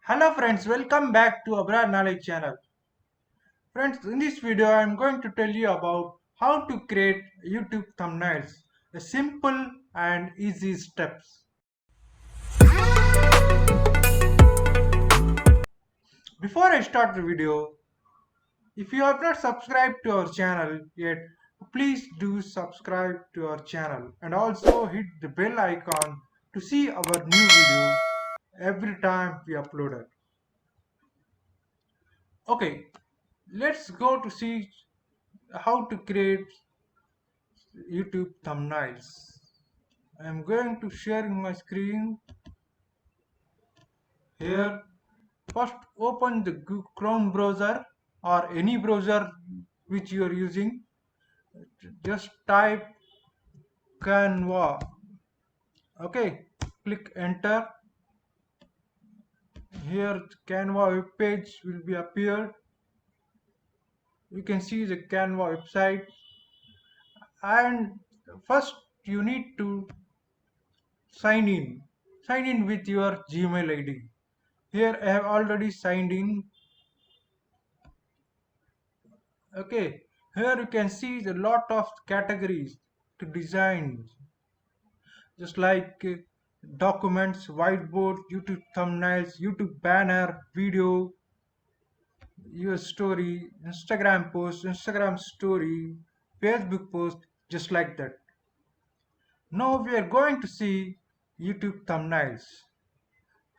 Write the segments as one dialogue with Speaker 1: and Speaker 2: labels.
Speaker 1: Hello friends, welcome back to Abrar Knowledge channel. Friends, in this video I am going to tell you about how to create YouTube thumbnails. A simple and easy steps. Before I start the video, if you have not subscribed to our channel yet, please do subscribe to our channel and also hit the bell icon to see our new video every time we upload it. Okay, let's go to see how to create YouTube thumbnails. I am going to share my screen here. First open the Chrome browser or any browser which you are using. Just type Canva. Okay, click enter. Here Canva web page will be appeared. You can see the Canva website, and first you need to sign in. Sign in with your Gmail ID. Here I have already signed in. Okay, here you can see the lot of categories to design, just like documents, whiteboard, YouTube thumbnails, YouTube banner, video, your story, Instagram post, Instagram story, Facebook post, just like that. Now we are going to see YouTube thumbnails.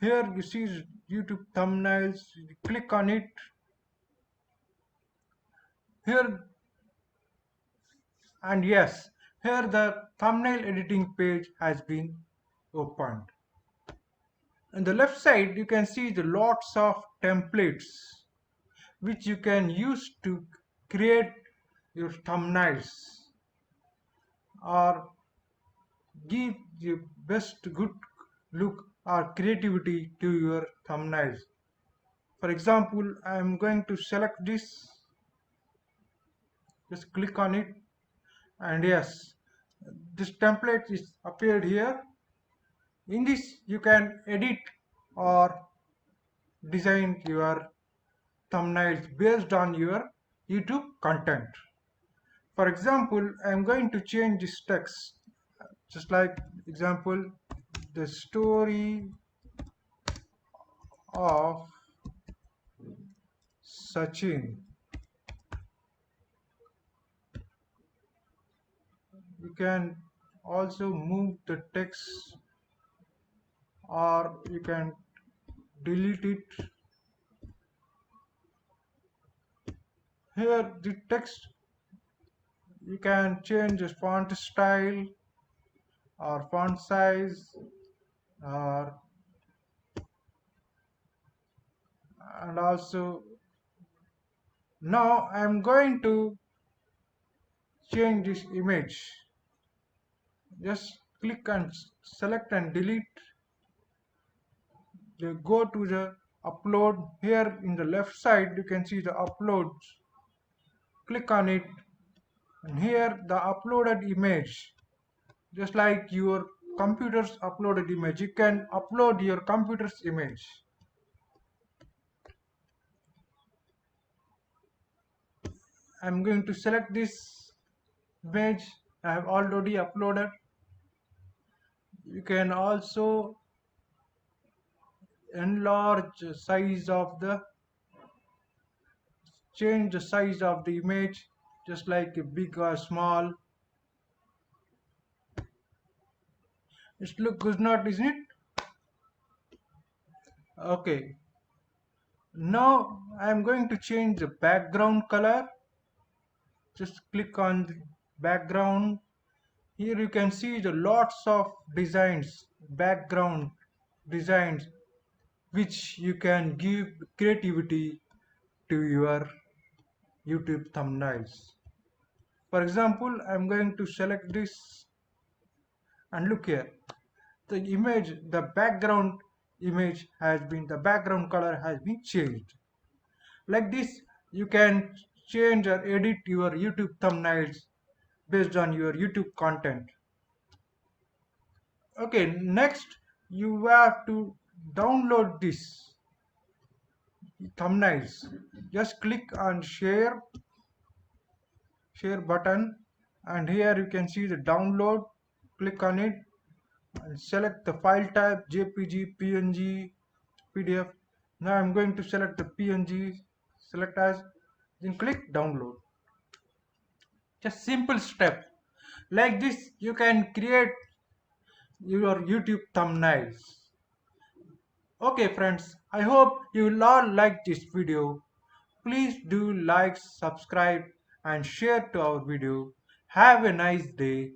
Speaker 1: Here you see YouTube thumbnails, you click on it. Here, and yes, here the thumbnail editing page has been opened. On the left side you can see the lots of templates which you can use to create your thumbnails or give the best good look or creativity to your thumbnails. For example, I am going to select this, just click on it, and yes, this template is appeared here. In this you can edit or design your thumbnails based on your YouTube content. For example, I'm going to change this text, just like example, the story of Sachin. You can also move the text or you can delete it. Here the text, you can change the font style or font size, or and also now I'm going to change this image. Just click and select and delete. You go to the upload. Here in the left side you can see the uploads. Click on it, and here the uploaded image, just like your computer's uploaded image, you can upload your computer's image. I'm going to select this image I have already uploaded. You can also enlarge the size of the, change the size of the image, just like a big or small. It look good, not, isn't it? Okay, now I am going to change the background color. Just click on the background. Here you can see the lots of designs, background designs, which you can give creativity to your YouTube thumbnails. For example, I'm going to select this, and look here, the image, the background image has been, the background color has been changed. Like this you can change or edit your YouTube thumbnails based on your YouTube content. Okay, next you have to download this. thumbnails. Just click on share button, and here you can see the download. Click on it and select the file type JPG, PNG, PDF. Now I'm going to select the PNG, select as, then click download. Just simple step. Like this you can create your YouTube thumbnails. Okay friends, I hope you will all like this video. Please do like, subscribe and share to our video. Have a nice day.